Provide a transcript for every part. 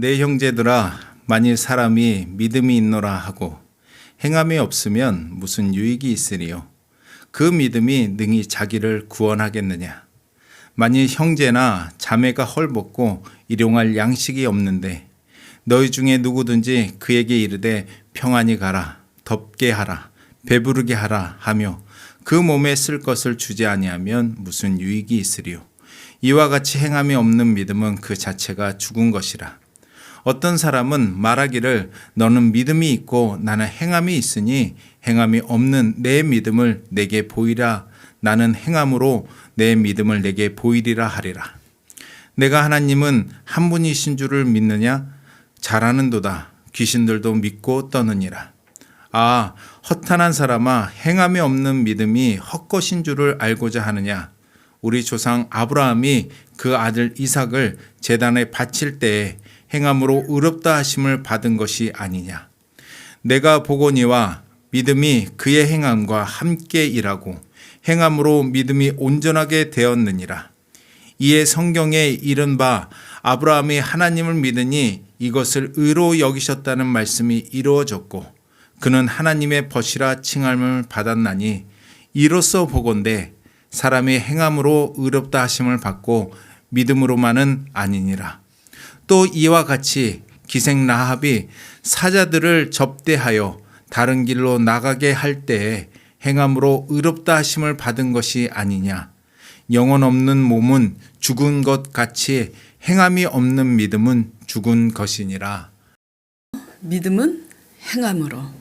내 형제들아, 만일 사람이 믿음이 있노라 하고 행함이 없으면 무슨 유익이 있으리요? 그 믿음이 능히 자기를 구원하겠느냐? 만일 형제나 자매가 헐벗고 일용할 양식이 없는데 너희 중에 누구든지 그에게 이르되 평안히 가라, 덥게 하라, 배부르게 하라 하며 그 몸에 쓸 것을 주지 아니하면 무슨 유익이 있으리요? 이와 같이 행함이 없는 믿음은 그 자체가 죽은 것이라. 어떤 사람은 말하기를 너는 믿음이 있고 나는 행함이 있으니 행함이 없는 내 믿음을 내게 보이라. 나는 행함으로 내 믿음을 내게 보이리라 하리라. 내가 하나님은 한 분이신 줄을 믿느냐? 잘하는도다. 귀신들도 믿고 떠느니라. 아, 허탄한 사람아, 행함이 없는 믿음이 헛것인 줄을 알고자 하느냐? 우리 조상 아브라함이 그 아들 이삭을 제단에 바칠 때에 행함으로 의롭다 하심을 받은 것이 아니냐. 내가 보거니와 믿음이 그의 행함과 함께 일하고 행함으로 믿음이 온전하게 되었느니라. 이에 성경에 이른 바 아브라함이 하나님을 믿으니 이것을 의로 여기셨다는 말씀이 이루어졌고 그는 하나님의 벗이라 칭함을 받았나니 이로써 보건대 사람이 행함으로 의롭다 하심을 받고 믿음으로만은 아니니라. 또 이와 같이 기생 라합이 사자들을 접대하여 다른 길로 나가게 할 때에 행함으로 의롭다 하심을 받은 것이 아니냐. 영혼 없는 몸은 죽은 것 같이 행함이 없는 믿음은 죽은 것이니라. 믿음은 행함으로.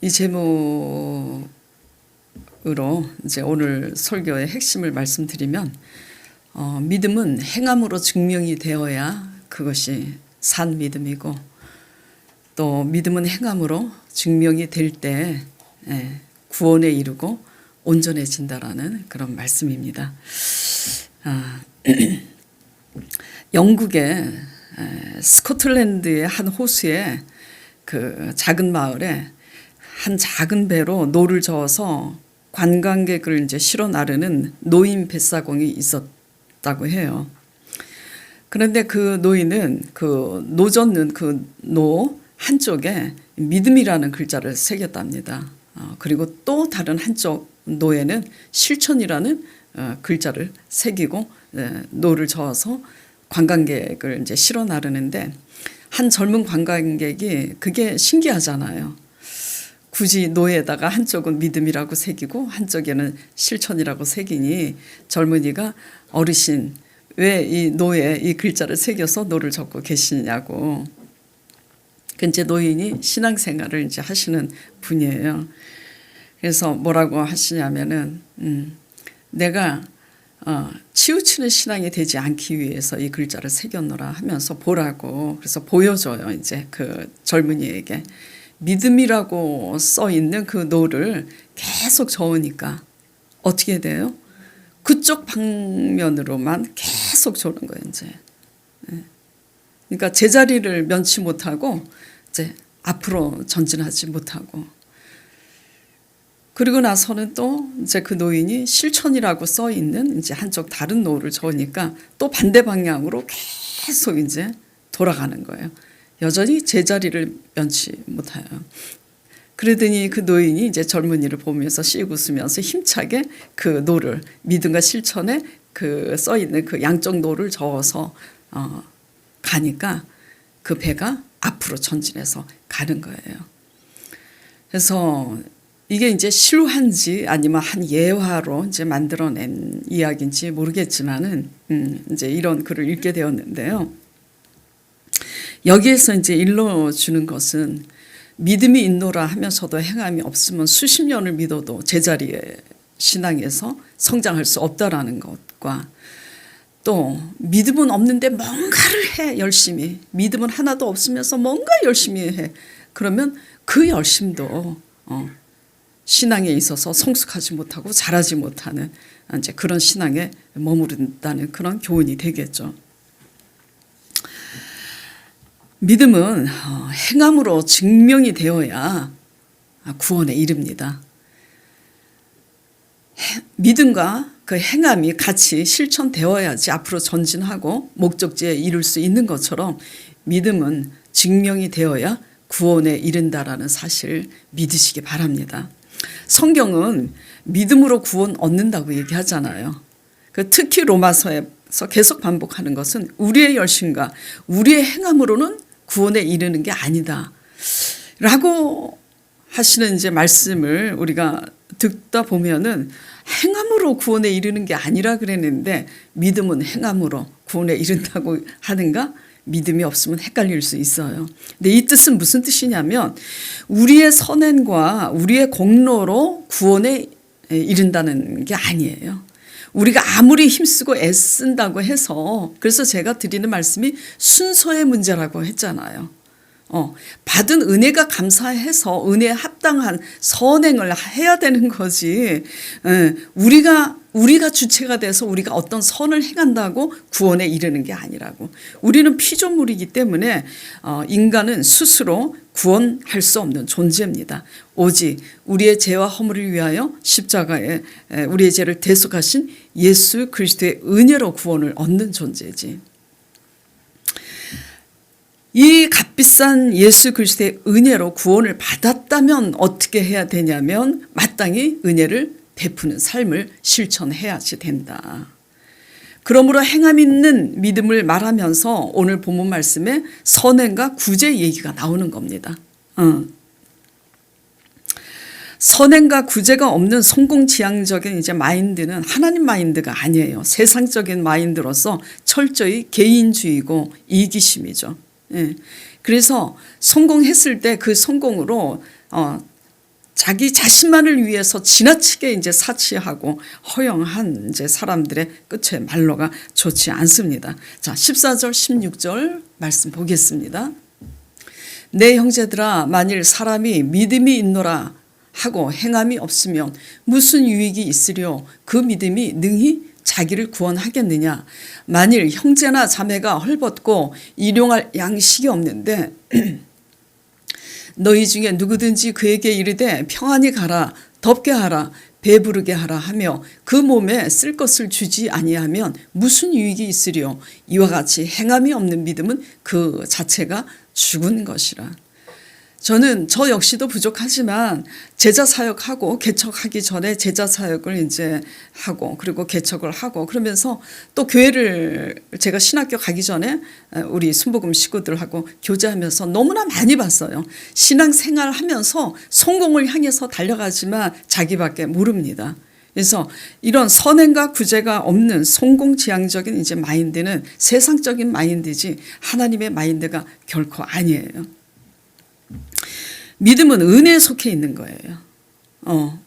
이 제목으로 이제 오늘 설교의 핵심을 말씀드리면 믿음은 행함으로 증명이 되어야 그것이 산 믿음이고 또 믿음은 행함으로 증명이 될 때 구원에 이르고 온전해진다라는 그런 말씀입니다. 영국의 스코틀랜드의 한 호수에 그 작은 마을에 한 작은 배로 노를 저어서 관광객을 이제 실어 나르는 노인 뱃사공이 있었다고 해요. 그런데 그 노인은 그 노 젓는 그 노 한쪽에 믿음이라는 글자를 새겼답니다. 그리고 또 다른 한쪽 노에는 실천이라는 글자를 새기고 노를 저어서 관광객을 이제 실어 나르는데 한 젊은 관광객이 그게 신기하잖아요. 굳이 노에다가 한쪽은 믿음이라고 새기고 한쪽에는 실천이라고 새기니 젊은이가 어르신 왜 이 노에 이 글자를 새겨서 노를 적고 계시냐고. 그 이제 노인이 신앙생활을 이제 하시는 분이에요. 그래서 뭐라고 하시냐면은 내가 치우치는 신앙이 되지 않기 위해서 이 글자를 새겼노라 하면서 보라고. 그래서 보여줘요. 이제 그 젊은이에게. 믿음이라고 써 있는 그 노를 계속 저으니까 어떻게 돼요? 그쪽 방면으로만 계속 저는 거예요, 이제. 그러니까 제자리를 면치 못하고 이제 앞으로 전진하지 못하고. 그리고 나서는 또 이제 그 노인이 실천이라고 써 있는 이제 한쪽 다른 노를 저으니까 또 반대 방향으로 계속 이제 돌아가는 거예요. 여전히 제자리를 면치 못해요. 그러더니 그 노인이 이제 젊은이를 보면서 씩 웃으면서 힘차게 그 노를 믿음과 실천에 그 써 있는 그 양쪽 노를 저어서 가니까 그 배가 앞으로 전진해서 가는 거예요. 그래서 이게 이제 실화인지 아니면 한 예화로 이제 만들어낸 이야기인지 모르겠지만은 이제 이런 글을 읽게 되었는데요. 여기에서 이제 일러주는 것은 믿음이 있노라 하면서도 행함이 없으면 수십 년을 믿어도 제자리에 신앙에서 성장할 수 없다라는 것과 또 믿음은 없는데 뭔가를 해 열심히. 믿음은 하나도 없으면서 뭔가 열심히 해. 그러면 그 열심도 신앙에 있어서 성숙하지 못하고 자라지 못하는 이제 그런 신앙에 머무른다는 그런 교훈이 되겠죠. 믿음은 행함으로 증명이 되어야 구원에 이릅니다. 믿음과 그 행함이 같이 실천되어야지 앞으로 전진하고 목적지에 이룰 수 있는 것처럼 믿음은 증명이 되어야 구원에 이른다라는 사실 믿으시기 바랍니다. 성경은 믿음으로 구원 얻는다고 얘기하잖아요. 특히 로마서에서 계속 반복하는 것은 우리의 열심과 우리의 행함으로는 구원에 이르는 게 아니다 라고 하시는 이제 말씀을 우리가 듣다 보면은 행함으로 구원에 이르는 게 아니라 그랬는데 믿음은 행함으로 구원에 이른다고 하는가? 믿음이 없으면 헷갈릴 수 있어요. 근데 이 뜻은 무슨 뜻이냐면 우리의 선행과 우리의 공로로 구원에 이른다는 게 아니에요. 우리가 아무리 힘쓰고 애쓴다고 해서, 그래서 제가 드리는 말씀이 순서의 문제라고 했잖아요. 받은 은혜가 감사해서 은혜에 합당한 선행을 해야 되는 거지. 우리가 주체가 돼서 우리가 어떤 선을 행한다고 구원에 이르는 게 아니라고. 우리는 피조물이기 때문에 인간은 스스로 구원할 수 없는 존재입니다. 오직 우리의 죄와 허물을 위하여 십자가에 우리의 죄를 대속하신 예수 그리스도의 은혜로 구원을 얻는 존재지. 이 값비싼 예수 그리스도의 은혜로 구원을 받았다면 어떻게 해야 되냐면 마땅히 은혜를 베푸는 삶을 실천해야지 된다. 그러므로 행함 있는 믿음을 말하면서 오늘 본문 말씀에 선행과 구제 얘기가 나오는 겁니다. 선행과 구제가 없는 성공지향적인 이제 마인드는 하나님 마인드가 아니에요. 세상적인 마인드로서 철저히 개인주의고 이기심이죠. 그래서 성공했을 때 그 성공으로 자기 자신만을 위해서 지나치게 이제 사치하고 허영한 이제 사람들의 끝의 말로가 좋지 않습니다. 자, 14절 16절 말씀 보겠습니다. 내 형제들아, 만일 사람이 믿음이 있노라 하고 행함이 없으면 무슨 유익이 있으려? 그 믿음이 능히 자기를 구원하겠느냐? 만일 형제나 자매가 헐벗고 일용할 양식이 없는데 너희 중에 누구든지 그에게 이르되 평안히 가라, 덥게 하라, 배부르게 하라 하며 그 몸에 쓸 것을 주지 아니하면 무슨 유익이 있으려? 이와 같이 행함이 없는 믿음은 그 자체가 죽은 것이라. 저는 저 역시도 부족하지만 제자 사역하고 개척하기 전에 제자 사역을 이제 하고 그리고 개척을 하고 그러면서 또 교회를 제가 신학교 가기 전에 우리 순복음 식구들하고 교제하면서 너무나 많이 봤어요. 신앙생활 하면서 성공을 향해서 달려가지만 자기밖에 모릅니다. 그래서 이런 선행과 구제가 없는 성공지향적인 이제 마인드는 세상적인 마인드지 하나님의 마인드가 결코 아니에요. 믿음은 은혜에 속해 있는 거예요.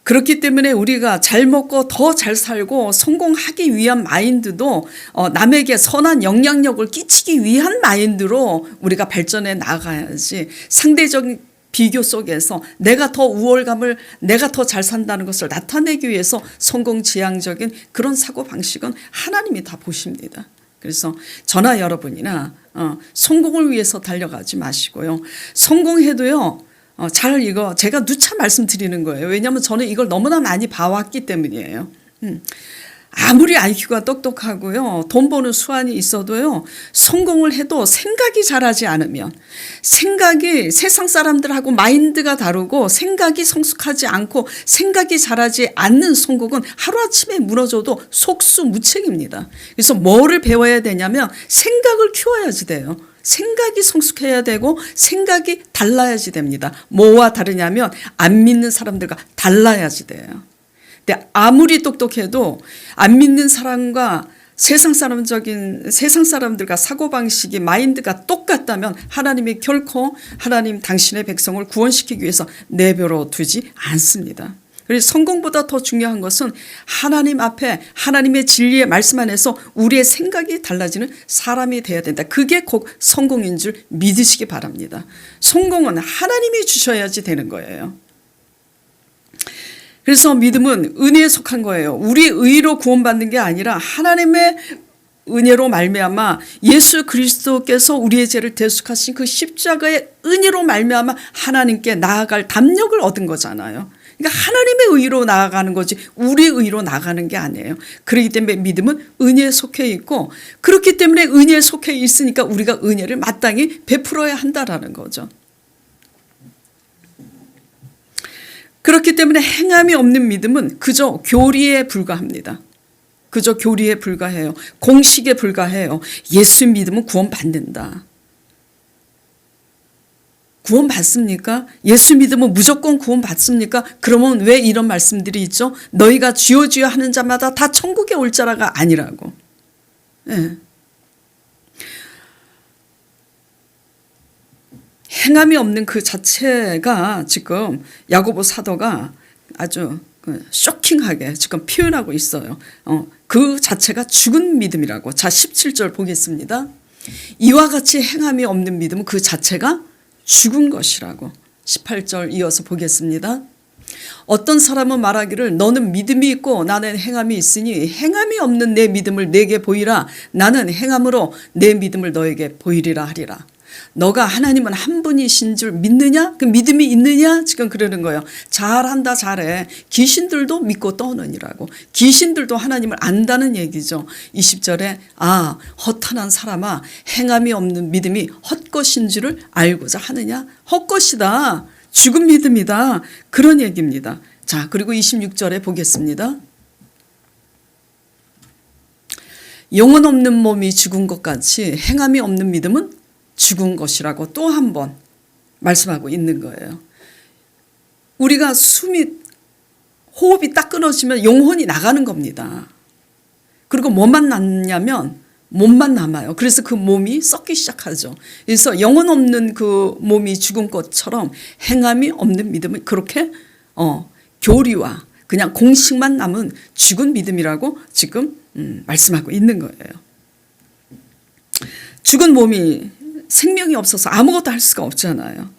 그렇기 때문에 우리가 잘 먹고 더 잘 살고 성공하기 위한 마인드도 남에게 선한 영향력을 끼치기 위한 마인드로 우리가 발전해 나가야지, 상대적인 비교 속에서 내가 더 우월감을, 내가 더 잘 산다는 것을 나타내기 위해서 성공지향적인 그런 사고방식은 하나님이 다 보십니다. 그래서 저나 여러분이나 성공을 위해서 달려가지 마시고요. 성공해도요, 이거 제가 누차 말씀드리는 거예요. 왜냐하면 저는 이걸 너무나 많이 봐왔기 때문이에요. 아무리 IQ가 똑똑하고요, 돈 버는 수완이 있어도요, 성공을 해도 생각이 잘하지 않으면, 생각이 세상 사람들하고 마인드가 다르고 생각이 성숙하지 않고 생각이 잘하지 않는 성공은 하루아침에 무너져도 속수무책입니다. 그래서 뭐를 배워야 되냐면 생각을 키워야지 돼요. 생각이 성숙해야 되고 생각이 달라야지 됩니다. 뭐와 다르냐면 안 믿는 사람들과 달라야지 돼요. 근데 아무리 똑똑해도 안 믿는 사람과 세상 사람들과 사고방식이 마인드가 똑같다면 하나님이 결코 당신의 백성을 구원시키기 위해서 내버려 두지 않습니다. 그래서 성공보다 더 중요한 것은 하나님 앞에 하나님의 진리의 말씀 안에서 우리의 생각이 달라지는 사람이 되어야 된다. 그게 곧 성공인 줄 믿으시기 바랍니다. 성공은 하나님이 주셔야지 되는 거예요. 그래서 믿음은 은혜에 속한 거예요. 우리 의로 구원받는 게 아니라 하나님의 은혜로 말미암아 예수 그리스도께서 우리의 죄를 대속하신 그 십자가의 은혜로 말미암아 하나님께 나아갈 담력을 얻은 거잖아요. 그러니까 하나님의 의로 나아가는 거지 우리의 의로 나아가는 게 아니에요. 그렇기 때문에 믿음은 은혜에 속해 있고 그렇기 때문에 은혜에 속해 있으니까 우리가 은혜를 마땅히 베풀어야 한다라는 거죠. 그렇기 때문에 행함이 없는 믿음은 그저 교리에 불과합니다. 그저 교리에 불과해요. 공식에 불과해요. 예수 믿으면 구원받는다. 구원받습니까? 예수 믿으면 무조건 구원받습니까? 그러면 왜 이런 말씀들이 있죠? 너희가 주여 주여 하는 자마다 다 천국에 올 자라가 아니라고. 네. 행함이 없는 그 자체가 지금 야고보 사도가 아주 쇼킹하게 지금 표현하고 있어요. 그 자체가 죽은 믿음이라고. 자, 17절 보겠습니다. 이와 같이 행함이 없는 믿음은 그 자체가 죽은 것이라고. 18절 이어서 보겠습니다. 어떤 사람은 말하기를 너는 믿음이 있고 나는 행함이 있으니 행함이 없는 내 믿음을 내게 보이라. 나는 행함으로 내 믿음을 너에게 보이리라 하리라. 너가 하나님은 한 분이신 줄 믿느냐? 그 믿음이 있느냐? 지금 그러는 거예요. 잘한다 잘해. 귀신들도 믿고 떠느니라고. 귀신들도 하나님을 안다는 얘기죠. 20절에 허탄한 사람아 행함이 없는 믿음이 헛것인 줄을 알고자 하느냐? 헛것이다. 죽은 믿음이다. 그런 얘기입니다. 자, 그리고 26절에 보겠습니다. 영혼 없는 몸이 죽은 것 같이 행함이 없는 믿음은 죽은 것이라고 또 한 번 말씀하고 있는 거예요. 우리가 호흡이 딱 끊어지면 영혼이 나가는 겁니다. 그리고 뭐만 남냐면 몸만 남아요. 그래서 그 몸이 썩기 시작하죠. 그래서 영혼 없는 그 몸이 죽은 것처럼 행함이 없는 믿음은 그렇게 교리와 그냥 공식만 남은 죽은 믿음이라고 지금 말씀하고 있는 거예요. 죽은 몸이 생명이 없어서 아무것도 할 수가 없잖아요.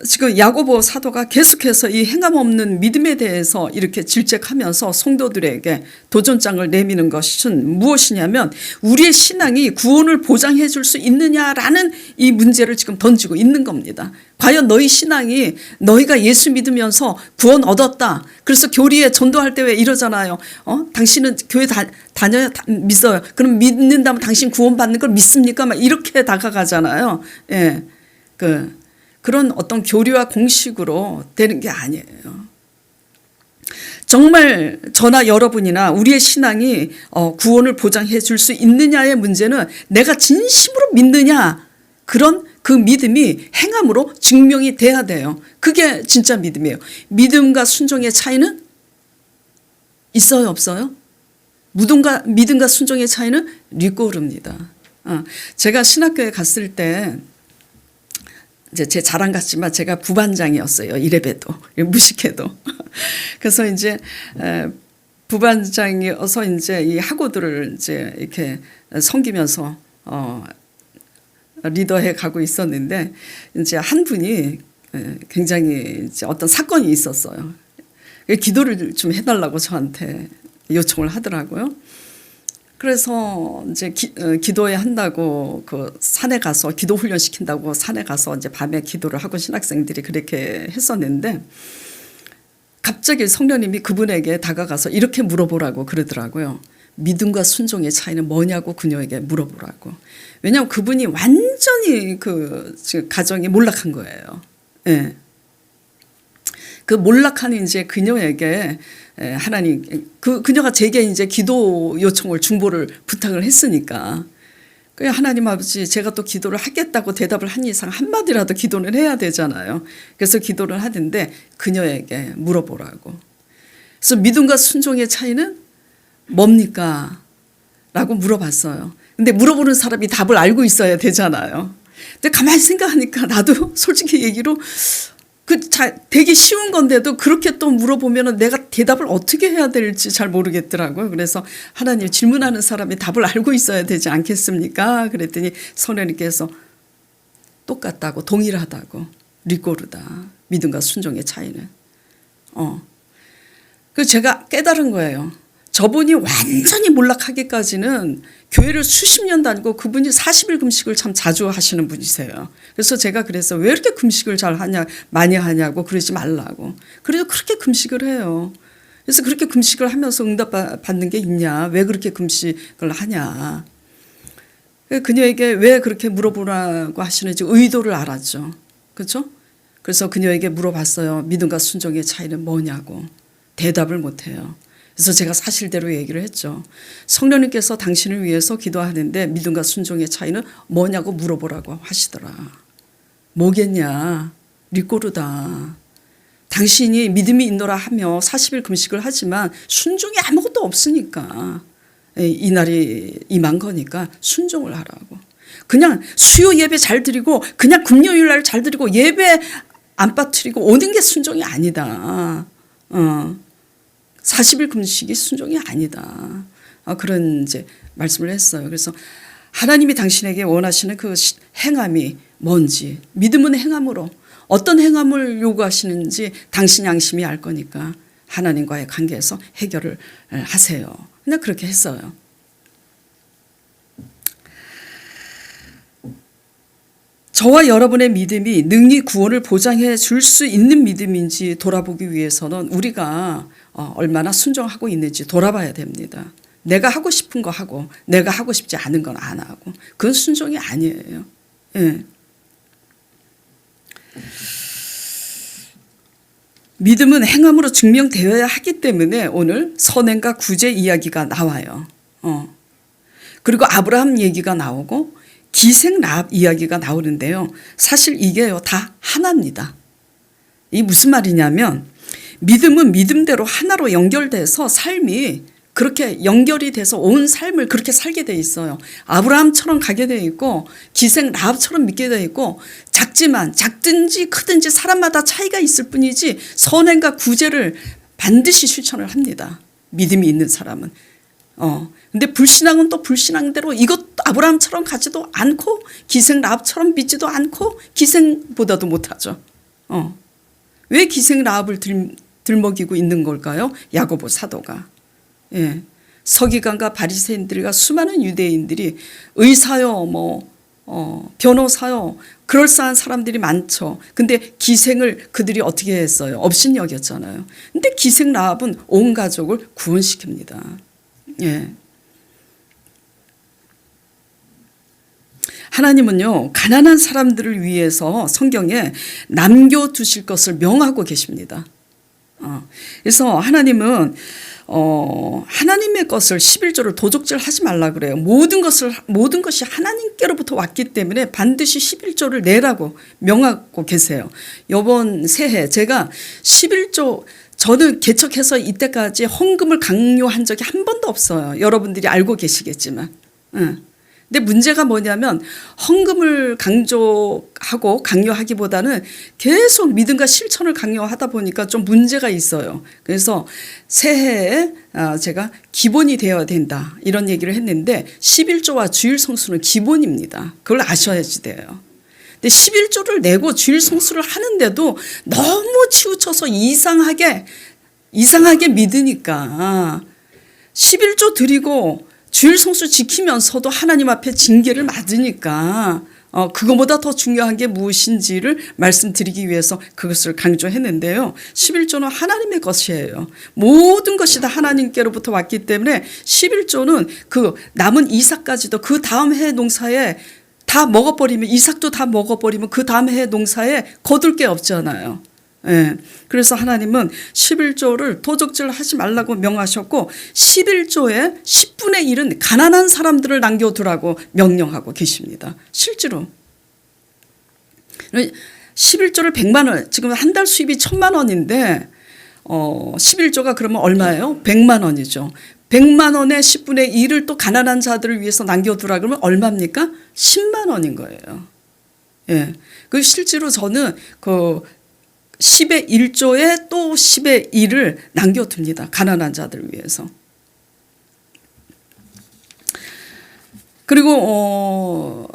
지금 야고보 사도가 계속해서 이 행함 없는 믿음에 대해서 이렇게 질책하면서 성도들에게 도전장을 내미는 것은 무엇이냐면 우리의 신앙이 구원을 보장해 줄 수 있느냐라는 이 문제를 지금 던지고 있는 겁니다. 과연 너희 신앙이 너희가 예수 믿으면서 구원 얻었다. 그래서 교리에 전도할 때 왜 이러잖아요. 당신은 교회 다녀야 믿어요. 그럼 믿는다면 당신 구원받는 걸 믿습니까? 막 이렇게 다가가잖아요. 예. 그런 어떤 교리와 공식으로 되는 게 아니에요. 정말 저나 여러분이나 우리의 신앙이 구원을 보장해 줄 수 있느냐의 문제는 내가 진심으로 믿느냐 그런 그 믿음이 행함으로 증명이 돼야 돼요. 그게 진짜 믿음이에요. 믿음과 순종의 차이는 있어요, 없어요? 믿음과 순종의 차이는 리꼬르입니다. 제가 신학교에 갔을 때 이제 제 자랑 같지만 제가 부반장이었어요. 이래봬도 무식해도. 그래서 이제 부반장이어서 이제 이 학우들을 이제 이렇게 섬기면서 리더해 가고 있었는데 이제 한 분이 굉장히 이제 어떤 사건이 있었어요. 기도를 좀 해달라고 저한테 요청을 하더라고요. 그래서 이제 기도해야 한다고 그 산에 가서 기도 훈련 시킨다고 산에 가서 이제 밤에 기도를 하고 신학생들이 그렇게 했었는데 갑자기 성령님이 그분에게 다가가서 이렇게 물어보라고 그러더라고요. 믿음과 순종의 차이는 뭐냐고 그녀에게 물어보라고. 왜냐하면 그분이 완전히 그 지금 가정이 몰락한 거예요. 예. 그 몰락한 이제 그녀에게 하나님 그녀가 제게 이제 기도 요청을 중보를 부탁을 했으니까 그 하나님 아버지 제가 또 기도를 하겠다고 대답을 한 이상 한마디라도 기도는 해야 되잖아요. 그래서 기도를 하는데 그녀에게 물어보라고. 그래서 믿음과 순종의 차이는 뭡니까? 라고 물어봤어요. 근데 물어보는 사람이 답을 알고 있어야 되잖아요. 근데 가만히 생각하니까 나도 솔직히 얘기로 되게 쉬운 건데도 그렇게 또 물어보면 내가 대답을 어떻게 해야 될지 잘 모르겠더라고요. 그래서 하나님 질문하는 사람이 답을 알고 있어야 되지 않겠습니까? 그랬더니 성령님께서 똑같다고 동일하다고 리꼬르다. 믿음과 순종의 차이는. 그래서 제가 깨달은 거예요. 저분이 완전히 몰락하기까지는 교회를 수십 년 다니고 그분이 40일 금식을 참 자주 하시는 분이세요. 그래서 제가 그래서 왜 이렇게 금식을 잘 하냐, 많이 하냐고 그러지 말라고. 그래서 그렇게 금식을 해요. 그래서 그렇게 금식을 하면서 응답 받는 게 있냐? 왜 그렇게 금식을 하냐? 그녀에게 왜 그렇게 물어보라고 하시는지 의도를 알았죠. 그렇죠? 그래서 그녀에게 물어봤어요. 믿음과 순종의 차이는 뭐냐고. 대답을 못해요. 그래서 제가 사실대로 얘기를 했죠. 성령님께서 당신을 위해서 기도하는데 믿음과 순종의 차이는 뭐냐고 물어보라고 하시더라. 뭐겠냐? 리꼬르다. 당신이 믿음이 있노라 하며 40일 금식을 하지만 순종이 아무것도 없으니까 이날이 임한 거니까 순종을 하라고. 그냥 수요 예배 잘 드리고 그냥 금요일 날 잘 드리고 예배 안 빠뜨리고 오는 게 순종이 아니다. 40일 금식이 순종이 아니다. 그런 이제 말씀을 했어요. 그래서 하나님이 당신에게 원하시는 그 행함이 뭔지, 믿음은 행함으로 어떤 행함을 요구하시는지 당신 양심이 알 거니까 하나님과의 관계에서 해결을 하세요. 그냥 그렇게 했어요. 저와 여러분의 믿음이 능히 구원을 보장해 줄 수 있는 믿음인지 돌아보기 위해서는 우리가 얼마나 순종하고 있는지 돌아봐야 됩니다. 내가 하고 싶은 거 하고 내가 하고 싶지 않은 건 안 하고 그건 순종이 아니에요. 예. 믿음은 행함으로 증명되어야 하기 때문에 오늘 선행과 구제 이야기가 나와요. 그리고 아브라함 얘기가 나오고 기생 라합 이야기가 나오는데요. 사실 이게요 다 하나입니다. 이 무슨 말이냐면 믿음은 믿음대로 하나로 연결돼서 삶이 그렇게 연결이 돼서 온 삶을 그렇게 살게 돼 있어요. 아브라함처럼 가게 돼 있고 기생 라합처럼 믿게 돼 있고 작지만 작든지 크든지 사람마다 차이가 있을 뿐이지 선행과 구제를 반드시 실천을 합니다. 믿음이 있는 사람은. 근데 불신앙은 또 불신앙대로 이것도 아브라함처럼 가지도 않고 기생 라합처럼 믿지도 않고 기생보다도 못하죠. 왜 기생 라합을 들먹이고 있는 걸까요? 야고보 사도가. 예. 서기관과 바리새인들과 수많은 유대인들이 의사요, 변호사요, 그럴싸한 사람들이 많죠. 근데 기생을 그들이 어떻게 했어요? 업신여겼잖아요. 근데 기생 라합은 온 가족을 구원시킵니다. 예. 하나님은요, 가난한 사람들을 위해서 성경에 남겨두실 것을 명하고 계십니다. 그래서 하나님은 하나님의 것을 11조를 도적질 하지 말라 그래요. 모든 것이 하나님께로부터 왔기 때문에 반드시 11조를 내라고 명하고 계세요. 이번 새해 제가 11조 저는 개척해서 이때까지 헌금을 강요한 적이 한 번도 없어요. 여러분들이 알고 계시겠지만. 근데 문제가 뭐냐면 헌금을 강조하고 강요하기보다는 계속 믿음과 실천을 강요하다 보니까 좀 문제가 있어요. 그래서 새해에 제가 기본이 되어야 된다 이런 얘기를 했는데 11조와 주일 성수는 기본입니다. 그걸 아셔야지 돼요. 근데 11조를 내고 주일 성수를 하는데도 너무 치우쳐서 이상하게 믿으니까 11조 드리고 주일 성수 지키면서도 하나님 앞에 징계를 맞으니까 그거보다 더 중요한 게 무엇인지를 말씀드리기 위해서 그것을 강조했는데요. 11조는 하나님의 것이에요. 모든 것이 다 하나님께로부터 왔기 때문에 11조는 그 남은 이삭까지도 그 다음 해 농사에 다 먹어버리면 이삭도 다 먹어버리면 그 다음 해 농사에 거둘 게 없잖아요. 예. 그래서 하나님은 11조를 도적질 하지 말라고 명하셨고 11조의 10분의 1은 가난한 사람들을 남겨두라고 명령하고 계십니다. 실제로 11조를 100만 원 지금 한 달 수입이 1000만 원인데 11조가 그러면 얼마예요? 100만 원이죠. 100만 원의 10분의 1을 또 가난한 자들을 위해서 남겨두라 그러면 얼마입니까? 10만 원인 거예요. 예. 그 실제로 저는 그 10의 1조에 또 10의 1을 남겨둡니다. 가난한 자들을 위해서. 그리고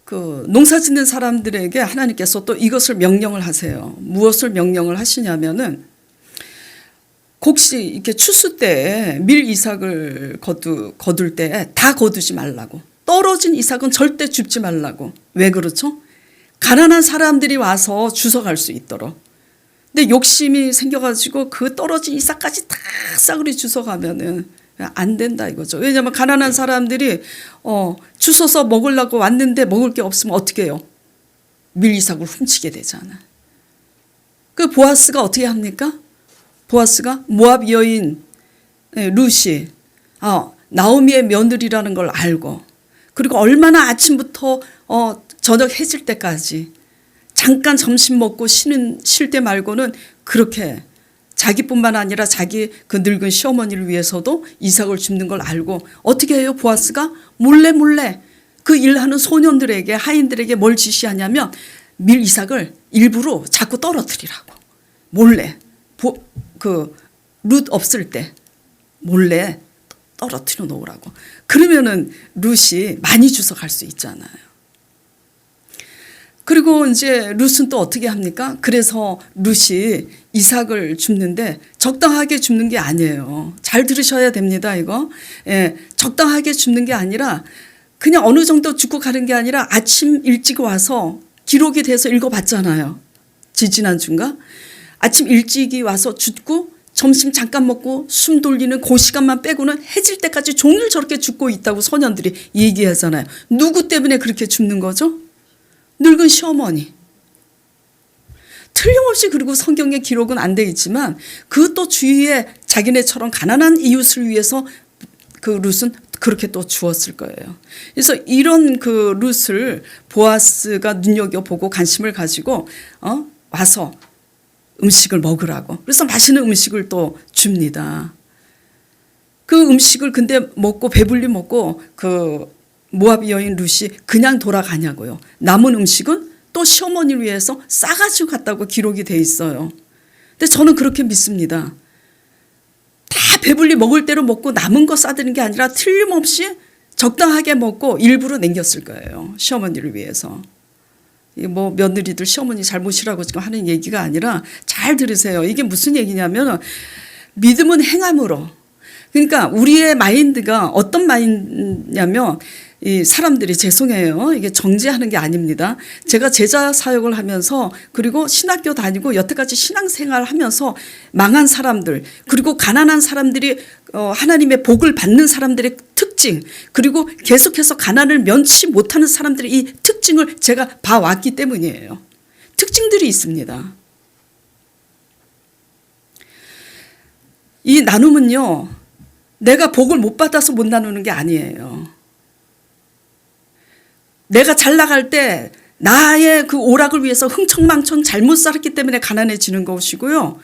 그 농사 짓는 사람들에게 하나님께서 또 이것을 명령을 하세요. 무엇을 명령을 하시냐면은 곡식 이렇게 추수 때 밀 이삭을 거둘 때 다 거두지 말라고. 떨어진 이삭은 절대 줍지 말라고. 왜 그렇죠? 가난한 사람들이 와서 주워갈 수 있도록. 근데 욕심이 생겨가지고 그 떨어진 이삭까지 다 싸그리 주워가면은 안 된다 이거죠. 왜냐하면 가난한 사람들이 주워서 먹으려고 왔는데 먹을 게 없으면 어떻게 해요? 밀 이삭을 훔치게 되잖아. 그 보아스가 어떻게 합니까? 보아스가 모압 여인 룻이 나오미의 며느리라는 걸 알고, 그리고 얼마나 아침부터 저녁 해질 때까지 잠깐 점심 먹고 쉴 때 말고는 그렇게 자기뿐만 아니라 자기 그 늙은 시어머니를 위해서도 이삭을 줍는 걸 알고 어떻게 해요? 보아스가 몰래 그 일하는 소년들에게, 하인들에게 뭘 지시하냐면 밀 이삭을 일부러 자꾸 떨어뜨리라고. 몰래 그 룻 없을 때 몰래 떨어뜨려 놓으라고. 그러면은 룻이 많이 주워갈 수 있잖아요. 그리고 이제 룻은 또 어떻게 합니까? 그래서 룻이 이삭을 줍는데 적당하게 줍는 게 아니에요. 잘 들으셔야 됩니다, 이거. 예, 적당하게 줍는 게 아니라 그냥 어느 정도 줍고 가는 게 아니라 아침 일찍 와서, 기록이 돼서 읽어봤잖아요. 지지난주인가? 아침 일찍이 와서 줍고 점심 잠깐 먹고 숨 돌리는 그 시간만 빼고는 해질 때까지 종일 저렇게 줍고 있다고 소년들이 얘기하잖아요. 누구 때문에 그렇게 줍는 거죠? 늙은 시어머니. 틀림없이, 그리고 성경에 기록은 안 돼 있지만 그 또 주위에 자기네처럼 가난한 이웃을 위해서 그 룻은 그렇게 또 주었을 거예요. 그래서 이런 그 룻을 보아스가 눈여겨보고 관심을 가지고 와서 음식을 먹으라고. 그래서 맛있는 음식을 또 줍니다. 그 음식을 근데 먹고 배불리 먹고 그 모압 여인 룻이 그냥 돌아가냐고요. 남은 음식은 또 시어머니를 위해서 싸가지고 갔다고 기록이 돼 있어요. 근데 저는 그렇게 믿습니다. 다 배불리 먹을 대로 먹고 남은 거 싸드는 게 아니라 틀림없이 적당하게 먹고 일부러 남겼을 거예요. 시어머니를 위해서. 뭐 며느리들 시어머니 잘못이라고 지금 하는 얘기가 아니라 잘 들으세요. 이게 무슨 얘기냐면 믿음은 행함으로. 그러니까 우리의 마인드가 어떤 마인드냐면, 이 사람들이, 죄송해요, 이게 정죄하는 게 아닙니다. 제가 제자 사역을 하면서, 그리고 신학교 다니고 여태까지 신앙생활 하면서 망한 사람들, 그리고 가난한 사람들이 하나님의 복을 받는 사람들의 특징, 그리고 계속해서 가난을 면치 못하는 사람들의 이 특징을 제가 봐왔기 때문이에요. 특징들이 있습니다. 이 나눔은요, 내가 복을 못 받아서 못 나누는 게 아니에요. 내가 잘 나갈 때 나의 그 오락을 위해서 흥청망청 잘못 살았기 때문에 가난해지는 것이고요.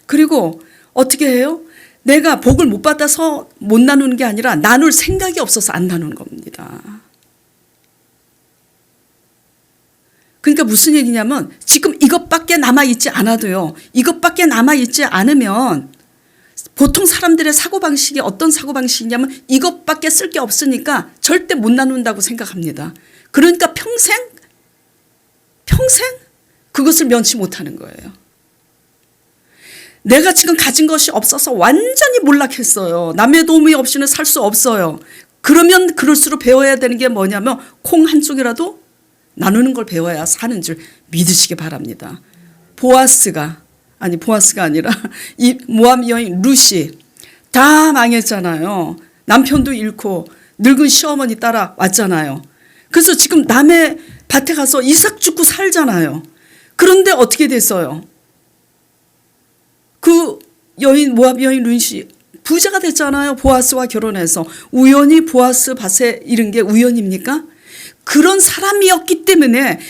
그리고 어떻게 해요? 내가 복을 못 받아서 못 나누는 게 아니라 나눌 생각이 없어서 안 나누는 겁니다. 그러니까 무슨 얘기냐면 지금 이것밖에 남아있지 않아도요. 이것밖에 남아있지 않으면 보통 사람들의 사고방식이 어떤 사고방식이냐면 이것밖에 쓸 게 없으니까 절대 못 나눈다고 생각합니다. 그러니까 평생 그것을 면치 못하는 거예요. 내가 지금 가진 것이 없어서 완전히 몰락했어요. 남의 도움이 없이는 살 수 없어요. 그러면 그럴수록 배워야 되는 게 뭐냐면 콩 한 쪽이라도 나누는 걸 배워야 사는 줄 믿으시기 바랍니다. 보아스가 아니라 이 모압 여인 룻이 다 망했잖아요. 남편도 잃고 늙은 시어머니 따라 왔잖아요. 그래서 지금 남의 밭에 가서 이삭 줍고 살잖아요. 그런데 어떻게 됐어요? 그 여인, 모압 여인 룻이 부자가 됐잖아요. 보아스와 결혼해서. 우연히 보아스 밭에 이른 게 우연입니까? 그런 사람이었기 때문에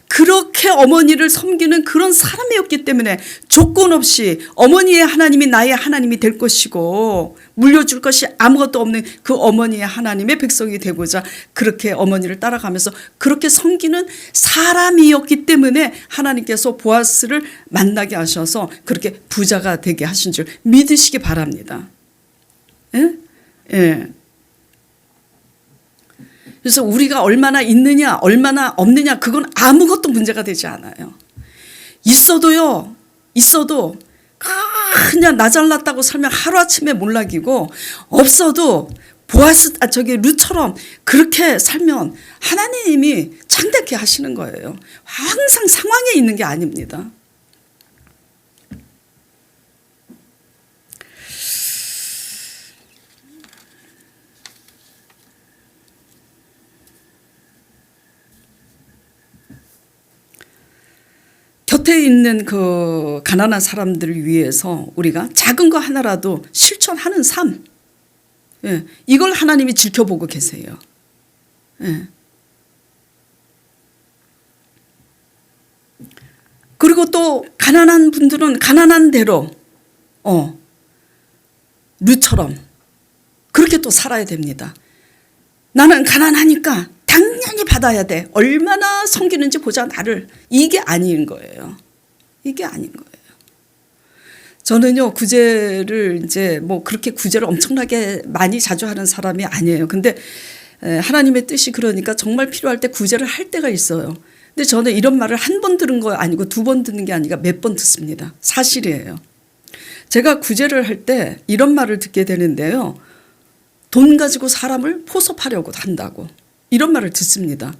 그렇게 어머니를 섬기는 그런 사람이었기 때문에 조건 없이 어머니의 하나님이 나의 하나님이 될 것이고 물려줄 것이 아무것도 없는 그 어머니의 하나님의 백성이 되고자 그렇게 어머니를 따라가면서 그렇게 섬기는 사람이었기 때문에 하나님께서 보아스를 만나게 하셔서 그렇게 부자가 되게 하신 줄 믿으시기 바랍니다. 예? 예. 그래서 우리가 얼마나 있느냐 얼마나 없느냐 그건 아무것도 문제가 되지 않아요. 있어도요 있어도 그냥 나 잘났다고 살면 하루아침에 몰락이고, 없어도 루처럼 그렇게 살면 하나님이 창대케 하시는 거예요. 항상 상황에 있는 게 아닙니다. 곁에 있는 그 가난한 사람들을 위해서 우리가 작은 거 하나라도 실천하는 삶, 예, 이걸 하나님이 지켜보고 계세요. 예. 그리고 또 가난한 분들은 가난한 대로 루처럼 그렇게 또 살아야 됩니다. 나는 가난하니까 당연히 받아야 돼. 얼마나 섬기는지 보자 나를. 이게 아닌 거예요. 이게 아닌 거예요. 저는요, 구제를 이제 뭐 그렇게 구제를 엄청나게 많이 자주 하는 사람이 아니에요. 근데 하나님의 뜻이 그러니까 정말 필요할 때 구제를 할 때가 있어요. 근데 저는 이런 말을 한 번 들은 거 아니고 2번 듣는 게 아니라 몇 번 듣습니다. 사실이에요. 제가 구제를 할 때 이런 말을 듣게 되는데요. 돈 가지고 사람을 포섭하려고 한다고. 이런 말을 듣습니다.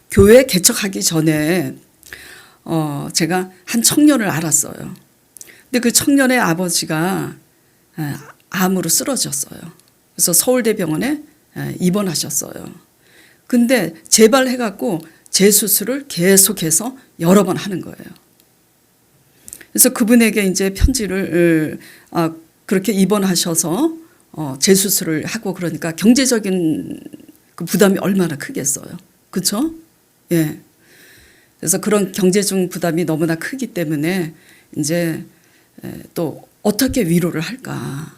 교회 개척하기 전에 제가 한 청년을 알았어요. 근데 그 청년의 아버지가 암으로 쓰러졌어요. 그래서 서울대병원에 입원하셨어요. 근데 재발해갖고 재수술을 계속해서 여러 번 하는 거예요. 그래서 그분에게 이제 편지를 그렇게 입원하셔서 재수술을 하고 그러니까 경제적인 그 부담이 얼마나 크겠어요. 그렇죠? 예. 그래서 그런 경제적 부담이 너무나 크기 때문에 이제 또 어떻게 위로를 할까.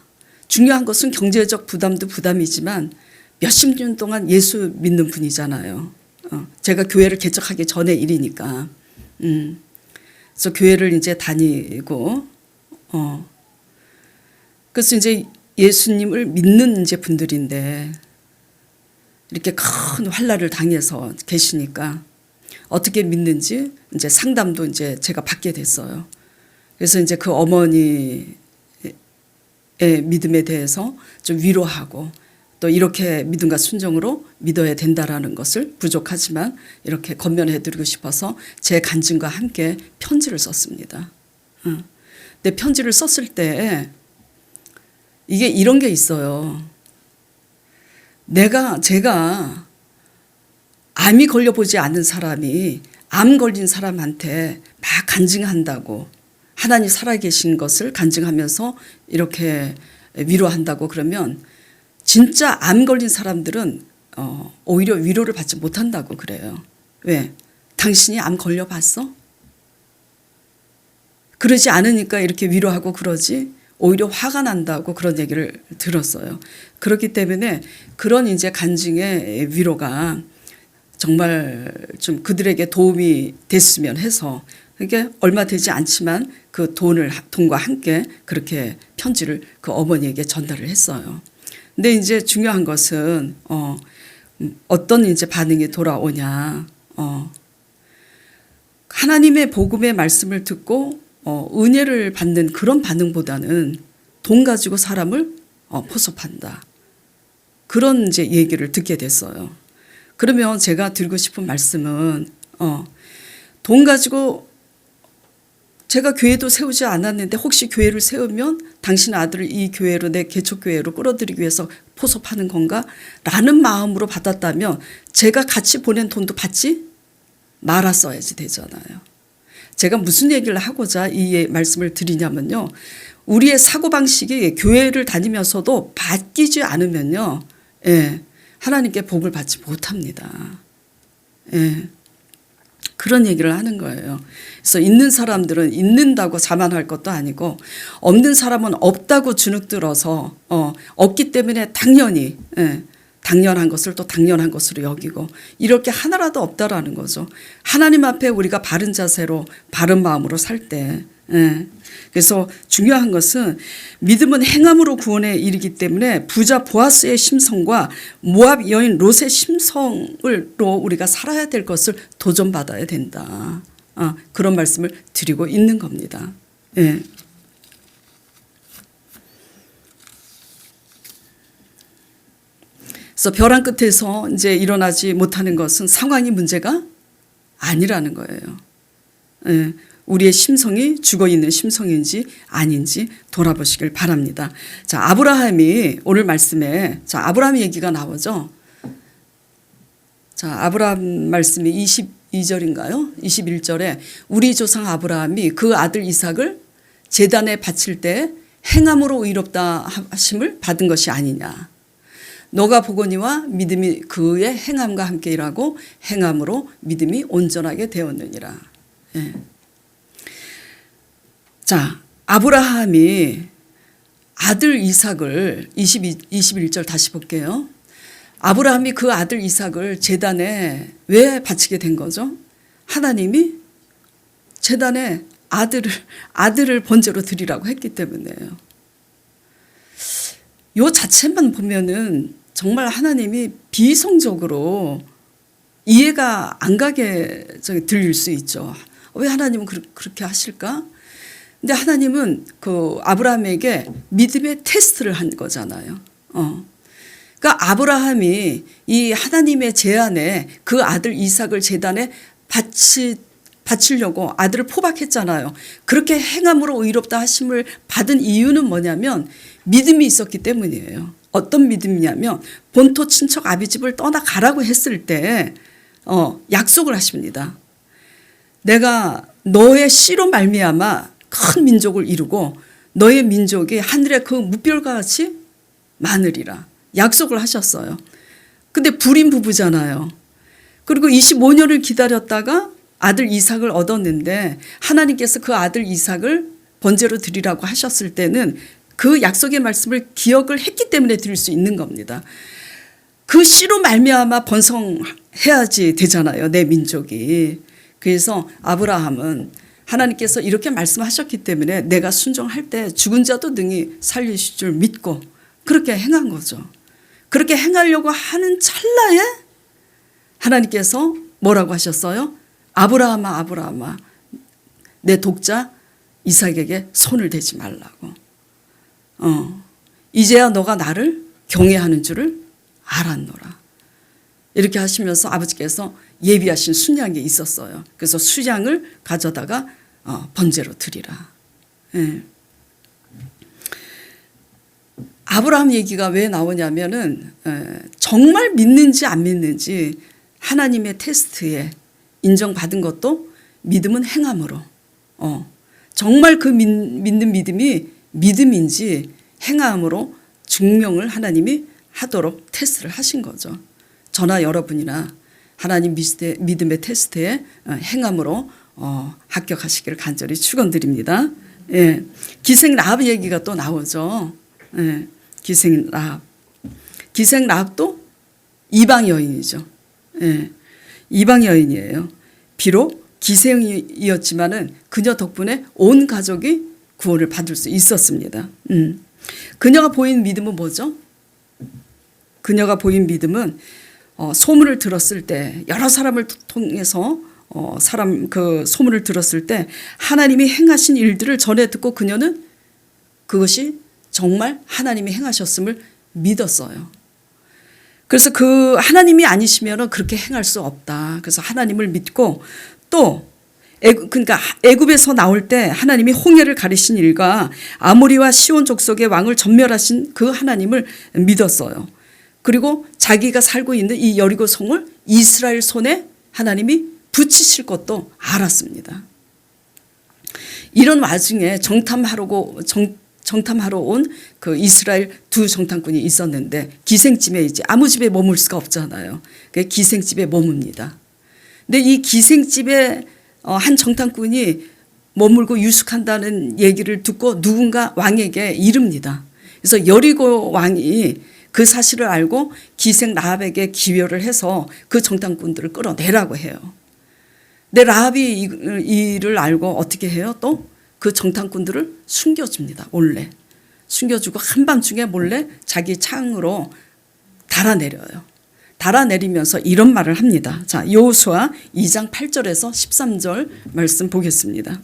중요한 것은 경제적 부담도 부담이지만 몇십 년 동안 예수 믿는 분이잖아요. 제가 교회를 개척하기 전의 일이니까. 그래서 교회를 이제 다니고, 그래서 이제 예수님을 믿는 이제 분들인데 이렇게 큰 환난을 당해서 계시니까 어떻게 믿는지 이제 상담도 이제 제가 받게 됐어요. 그래서 이제 그 어머니의 믿음에 대해서 좀 위로하고 또 이렇게 믿음과 순종으로 믿어야 된다라는 것을 부족하지만 이렇게 권면해드리고 싶어서 제 간증과 함께 편지를 썼습니다. 근데 편지를 썼을 때 이게 이런 게 있어요. 제가 암이 걸려보지 않은 사람이 암 걸린 사람한테 막 간증한다고 하나님 살아계신 것을 간증하면서 이렇게 위로한다고 그러면 진짜 암 걸린 사람들은 오히려 위로를 받지 못한다고 그래요. 왜? 당신이 암 걸려봤어? 그러지 않으니까 이렇게 위로하고 그러지 오히려 화가 난다고 그런 얘기를 들었어요. 그렇기 때문에 그런 이제 간증의 위로가 정말 좀 그들에게 도움이 됐으면 해서 이게 얼마 되지 않지만 그 돈과 함께 그렇게 편지를 그 어머니에게 전달을 했어요. 근데 이제 중요한 것은 어떤 이제 반응이 돌아오냐. 하나님의 복음의 말씀을 듣고 은혜를 받는 그런 반응보다는 돈 가지고 사람을 포섭한다. 그런 이제 얘기를 듣게 됐어요. 그러면 제가 드리고 싶은 말씀은 돈 가지고 제가 교회도 세우지 않았는데 혹시 교회를 세우면 당신 아들을 이 교회로 내 개척교회로 끌어들이기 위해서 포섭하는 건가? 라는 마음으로 받았다면 제가 같이 보낸 돈도 받지 말았어야지 되잖아요. 제가 무슨 얘기를 하고자 이 말씀을 드리냐면요. 우리의 사고방식이 교회를 다니면서도 바뀌지 않으면요. 예, 하나님께 복을 받지 못합니다. 예, 그런 얘기를 하는 거예요. 그래서 있는 사람들은 있는다고 자만할 것도 아니고 없는 사람은 없다고 주눅들어서 없기 때문에 당연히 당연한 것을 또 당연한 것으로 여기고 이렇게 하나라도 없다라는 거죠. 하나님 앞에 우리가 바른 자세로 바른 마음으로 살 때 그래서 중요한 것은 믿음은 행함으로 구원에 이르기 때문에 부자 보아스의 심성과 모압 여인 롯의 심성으로 우리가 살아야 될 것을 도전받아야 된다. 그런 말씀을 드리고 있는 겁니다. 예. 그래서 벼랑 끝에서 이제 일어나지 못하는 것은 상황이 문제가 아니라는 거예요. 예. 우리의 심성이 죽어 있는 심성인지 아닌지 돌아보시길 바랍니다. 자, 아브라함이 오늘 말씀에 아브라함 얘기가 나오죠. 자, 아브라함 말씀이 22절인가요? 21절에 우리 조상 아브라함이 그 아들 이삭을 제단에 바칠 때 행함으로 의롭다 하심을 받은 것이 아니냐. 너가 보거니와 믿음이 그의 행함과 함께 일하고 행함으로 믿음이 온전하게 되었느니라. 예. 자, 아브라함이 아들 이삭을 21절 다시 볼게요. 아브라함이 그 아들 이삭을 제단에 왜 바치게 된 거죠? 하나님이 제단에 아들을 번제로 드리라고 했기 때문에요. 요 자체만 보면은 정말 하나님이 비이성적으로 이해가 안 가게 들릴 수 있죠. 왜 하나님은 그렇게 하실까? 근데 하나님은 그 아브라함에게 믿음의 테스트를 한 거잖아요. 그러니까 아브라함이 이 하나님의 제안에 그 아들 이삭을 제단에 바치려고 아들을 포박했잖아요. 그렇게 행함으로 의롭다 하심을 받은 이유는 뭐냐면 믿음이 있었기 때문이에요. 어떤 믿음이냐면 본토 친척 아비집을 떠나가라고 했을 때 약속을 하십니다. 내가 너의 씨로 말미암아 큰 민족을 이루고 너의 민족이 하늘의 그 무별과 같이 많으리라. 약속을 하셨어요. 근데 불임 부부잖아요. 그리고 25년을 기다렸다가 아들 이삭을 얻었는데 하나님께서 그 아들 이삭을 번제로 드리라고 하셨을 때는 그 약속의 말씀을 기억을 했기 때문에 드릴 수 있는 겁니다. 그 씨로 말미암아 번성해야지 되잖아요. 내 민족이. 그래서 아브라함은 하나님께서 이렇게 말씀하셨기 때문에 내가 순종할 때 죽은 자도 능히 살리실 줄 믿고 그렇게 행한 거죠. 그렇게 행하려고 하는 찰나에 하나님께서 뭐라고 하셨어요? 아브라함아 아브라함아 내 독자 이삭에게 손을 대지 말라고. 이제야 너가 나를 경외하는 줄을 알았노라. 이렇게 하시면서 아버지께서 예비하신 순양이 있었어요. 그래서 순양을 가져다가 번제로 드리라. 예. 아브라함 얘기가 왜 나오냐면은 정말 믿는지 안 믿는지 하나님의 테스트에 인정받은 것도 믿음은 행함으로 정말 그 믿는 믿음이 믿음인지 행함으로 증명을 하나님이 하도록 테스트를 하신 거죠. 저나 여러분이나 하나님 믿음의 테스트에 행함으로 합격하시기를 간절히 축원드립니다. 예. 기생 라합 얘기가 또 나오죠. 예. 기생 라합도 이방 여인이죠. 예. 이방 여인이에요. 비록 기생이었지만은 그녀 덕분에 온 가족이 구원을 받을 수 있었습니다. 그녀가 보인 믿음은 뭐죠? 그녀가 보인 믿음은 소문을 들었을 때 여러 사람을 통해서 그 소문을 들었을 때 하나님이 행하신 일들을 전해 듣고 그녀는 그것이 정말 하나님이 행하셨음을 믿었어요. 그래서 그 하나님이 아니시면 그렇게 행할 수 없다. 그래서 하나님을 믿고 또 그러니까 애굽에서 나올 때 하나님이 홍해를 가리신 일과 아모리와 시온 족속의 왕을 전멸하신 그 하나님을 믿었어요. 그리고 자기가 살고 있는 이 여리고 성을 이스라엘 손에 하나님이 붙이실 것도 알았습니다. 이런 와중에 정탐하러 온 그 이스라엘 두 정탐꾼이 있었는데 기생집에 이제 아무 집에 머물 수가 없잖아요. 그 기생집에 머뭅니다. 근데 이 기생집에 한 정탐꾼이 머물고 유숙한다는 얘기를 듣고 누군가 왕에게 이릅니다. 그래서 여리고 왕이 그 사실을 알고 기생 라합에게 기별을 해서 그 정탐꾼들을 끌어내라고 해요. 근데 라합이 이 일을 알고 어떻게 해요? 또 그 정탐꾼들을 숨겨줍니다. 몰래. 숨겨주고 한밤중에 몰래 자기 창으로 달아내려요. 달아내리면서 이런 말을 합니다. 자, 여호수아 2장 8절에서 13절 말씀 보겠습니다.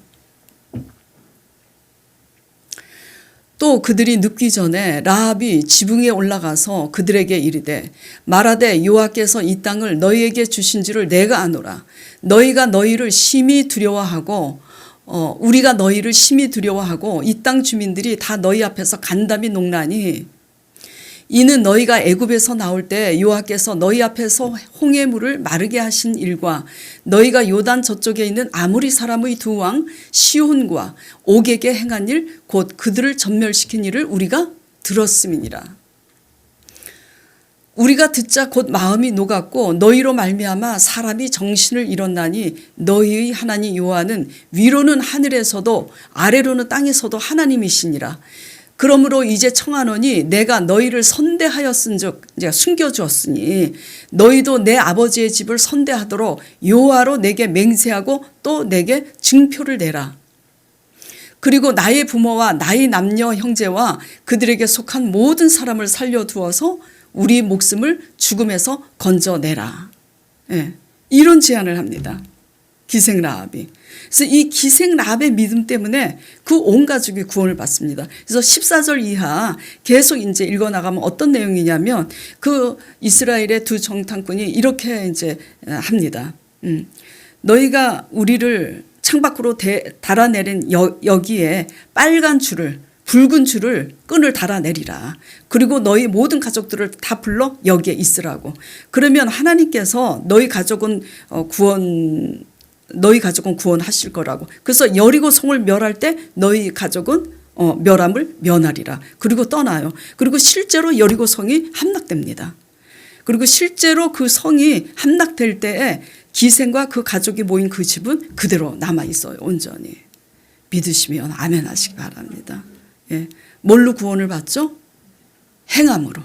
또 그들이 눕기 전에 라합이 지붕에 올라가서 그들에게 이르되 말하되 여호와께서 이 땅을 너희에게 주신 줄을 내가 아노라. 너희가 너희를 심히 두려워하고 우리가 너희를 심히 두려워하고 이 땅 주민들이 다 너희 앞에서 간담이 농나니 이는 너희가 애굽에서 나올 때 여호와께서 너희 앞에서 홍해 물을 마르게 하신 일과 너희가 요단 저쪽에 있는 아모리 사람의 두 왕 시혼과 옥에게 행한 일 곧 그들을 전멸시킨 일을 우리가 들었음이니라. 우리가 듣자 곧 마음이 녹았고 너희로 말미암아 사람이 정신을 잃었나니 너희의 하나님 여호와는 위로는 하늘에서도 아래로는 땅에서도 하나님이시니라. 그러므로 이제 청하노니 내가 너희를 선대하였은즉 이제 숨겨주었으니 너희도 내 아버지의 집을 선대하도록 여호와로 내게 맹세하고 또 내게 증표를 내라. 그리고 나의 부모와 나의 남녀 형제와 그들에게 속한 모든 사람을 살려두어서 우리 목숨을 죽음에서 건져내라. 예, 이런 제안을 합니다. 기생 라합이. 그래서 이 기생 라합의 믿음 때문에 그 온 가족이 구원을 받습니다. 그래서 14절 이하 계속 이제 읽어 나가면 어떤 내용이냐면 그 이스라엘의 두 정탐꾼이 이렇게 이제 합니다. 너희가 우리를 창밖으로 달아내린 여기에 빨간 줄을 붉은 줄을 끈을 달아내리라. 그리고 너희 모든 가족들을 다 불러 여기에 있으라고. 그러면 하나님께서 너희 가족은 구원하실 거라고. 그래서 여리고 성을 멸할 때 너희 가족은 멸함을 면하리라. 그리고 떠나요. 그리고 실제로 여리고 성이 함락됩니다. 그리고 실제로 그 성이 함락될 때에 기생과 그 가족이 모인 그 집은 그대로 남아 있어요. 온전히. 믿으시면 아멘 하시기 바랍니다. 예. 뭘로 구원을 받죠? 행함으로.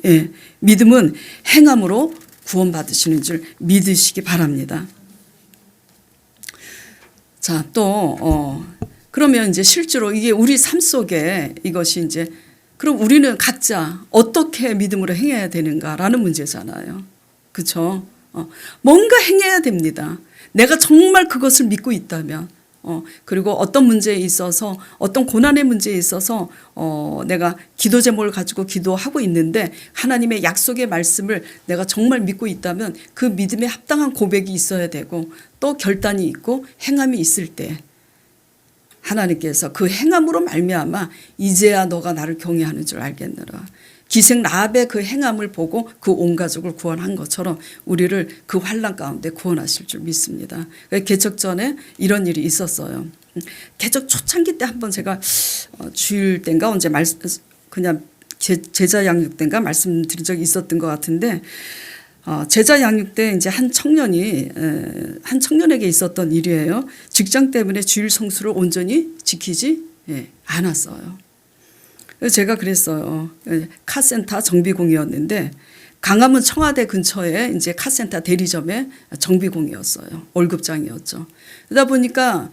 예. 믿음은 행함으로 구원받으시는 줄 믿으시기 바랍니다. 자, 또 그러면 이제 실제로 이게 우리 삶 속에 이것이 이제 그럼 우리는 각자 어떻게 믿음으로 행해야 되는가라는 문제잖아요. 그렇죠? 뭔가 행해야 됩니다. 내가 정말 그것을 믿고 있다면 그리고 어떤 문제에 있어서 어떤 고난의 문제에 있어서 내가 기도 제목을 가지고 기도하고 있는데 하나님의 약속의 말씀을 내가 정말 믿고 있다면 그 믿음에 합당한 고백이 있어야 되고 또 결단이 있고 행함이 있을 때 하나님께서 그 행함으로 말미암아 이제야 너가 나를 경외하는 줄 알겠느라. 기생 라합의 그 행함을 보고 그 온 가족을 구원한 것처럼 우리를 그 환난 가운데 구원하실 줄 믿습니다. 개척 전에 이런 일이 있었어요. 개척 초창기 때 한번 제가 주일 때인가 언제 그냥 제자 양육 때인가 말씀드린 적이 있었던 것 같은데 제자 양육 때 이제 한 청년에게 있었던 일이에요. 직장 때문에 주일 성수를 온전히 지키지 않았어요. 제가 그랬어요. 카센터 정비공이었는데 강화문 청와대 근처에 이제 카센터 대리점의 정비공이었어요. 월급장이었죠. 그러다 보니까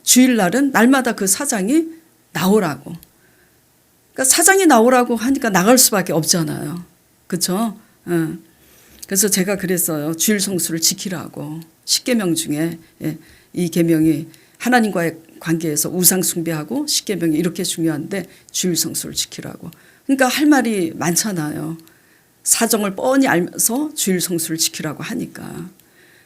주일날은 날마다 그 사장이 나오라고. 그러니까 사장이 나오라고 하니까 나갈 수밖에 없잖아요. 그렇죠? 그래서 제가 그랬어요. 주일 성수를 지키라고. 10계명 중에 이 계명이 하나님과의 관계에서 우상 숭배하고 10계명이 이렇게 중요한데 주일 성수를 지키라고. 그러니까 할 말이 많잖아요. 사정을 뻔히 알면서 주일 성수를 지키라고 하니까.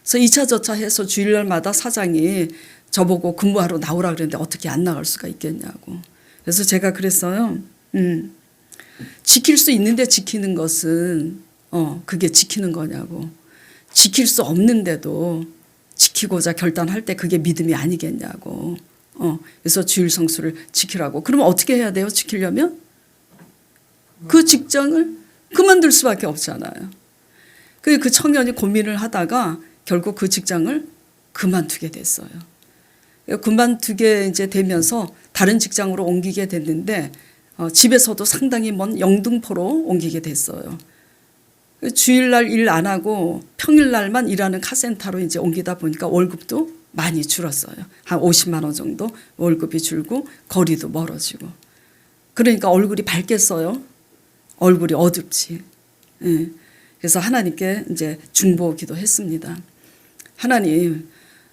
그래서 2차 저차 해서 주일날마다 사장이 저보고 근무하러 나오라 그랬는데 어떻게 안 나갈 수가 있겠냐고. 그래서 제가 그랬어요. 지킬 수 있는데 지키는 것은 그게 지키는 거냐고. 지킬 수 없는데도 지키고자 결단할 때 그게 믿음이 아니겠냐고. 그래서 주일 성수를 지키라고. 그러면 어떻게 해야 돼요? 지키려면? 그 직장을 그만둘 수밖에 없잖아요. 그 청년이 고민을 하다가 결국 그 직장을 그만두게 됐어요. 그만두게 이제 되면서 다른 직장으로 옮기게 됐는데 집에서도 상당히 먼 영등포로 옮기게 됐어요. 주일날 일 안 하고 평일날만 일하는 카센터로 이제 옮기다 보니까 월급도 많이 줄었어요. 한 50만 원 정도 월급이 줄고 거리도 멀어지고. 그러니까 얼굴이 밝겠어요. 얼굴이 어둡지. 그래서 하나님께 이제 중보 기도했습니다. 하나님,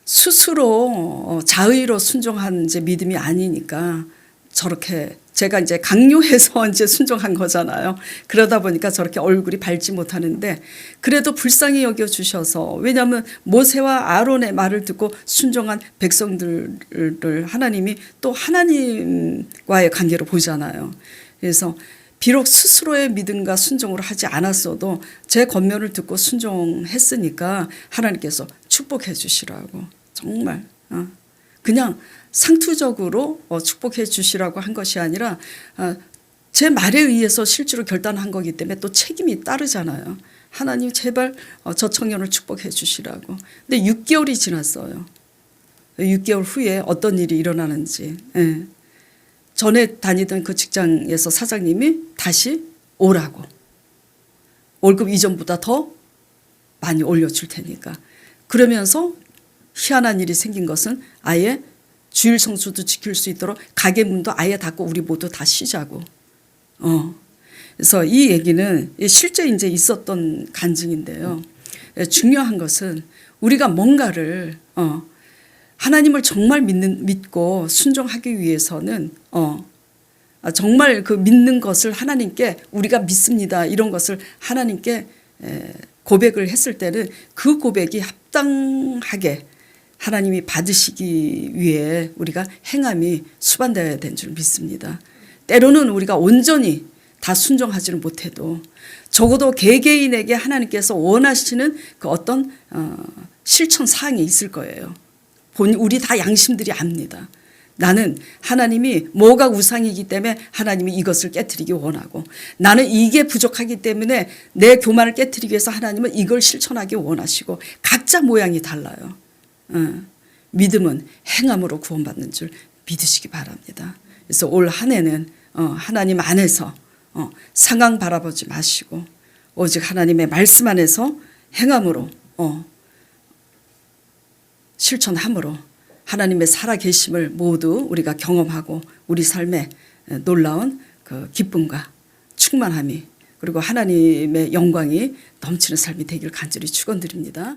스스로 자의로 순종한 이제 믿음이 아니니까 저렇게 제가 이제 강요해서 이제 순종한 거잖아요. 그러다 보니까 저렇게 얼굴이 밝지 못하는데 그래도 불쌍히 여겨 주셔서, 왜냐하면 모세와 아론의 말을 듣고 순종한 백성들을 하나님이 또 하나님과의 관계로 보잖아요. 그래서 비록 스스로의 믿음과 순종을 하지 않았어도 제 권면을 듣고 순종했으니까 하나님께서 축복해 주시라고, 정말 그냥 상투적으로 축복해 주시라고 한 것이 아니라 제 말에 의해서 실제로 결단한 거기 때문에 또 책임이 따르잖아요. 하나님 제발 저 청년을 축복해 주시라고. 근데 6개월이 지났어요. 6개월 후에 어떤 일이 일어나는지. 예. 전에 다니던 그 직장에서 사장님이 다시 오라고. 월급 이전보다 더 많이 올려줄 테니까. 그러면서 희한한 일이 생긴 것은 아예 주일 성수도 지킬 수 있도록 가게 문도 아예 닫고 우리 모두 다 쉬자고. 그래서 이 얘기는 실제 이제 있었던 간증인데요. 중요한 것은 우리가 뭔가를 하나님을 정말 믿고 순종하기 위해서는 정말 그 믿는 것을 하나님께 우리가 믿습니다, 이런 것을 하나님께 고백을 했을 때는 그 고백이 합당하게 하나님이 받으시기 위해 우리가 행함이 수반되어야 되는 줄 믿습니다. 때로는 우리가 온전히 다 순종하지는 못해도 적어도 개개인에게 하나님께서 원하시는 그 어떤 실천 사항이 있을 거예요. 우리 다 양심들이 압니다. 나는 하나님이 뭐가 우상이기 때문에 하나님이 이것을 깨트리기 원하고, 나는 이게 부족하기 때문에 내 교만을 깨트리기 위해서 하나님은 이걸 실천하기 원하시고, 각자 모양이 달라요. 믿음은 행함으로 구원받는 줄 믿으시기 바랍니다. 그래서 올 한 해는 하나님 안에서 상황 바라보지 마시고 오직 하나님의 말씀 안에서 행함으로 실천함으로 하나님의 살아계심을 모두 우리가 경험하고 우리 삶에 놀라운 그 기쁨과 충만함이, 그리고 하나님의 영광이 넘치는 삶이 되길 간절히 축원드립니다.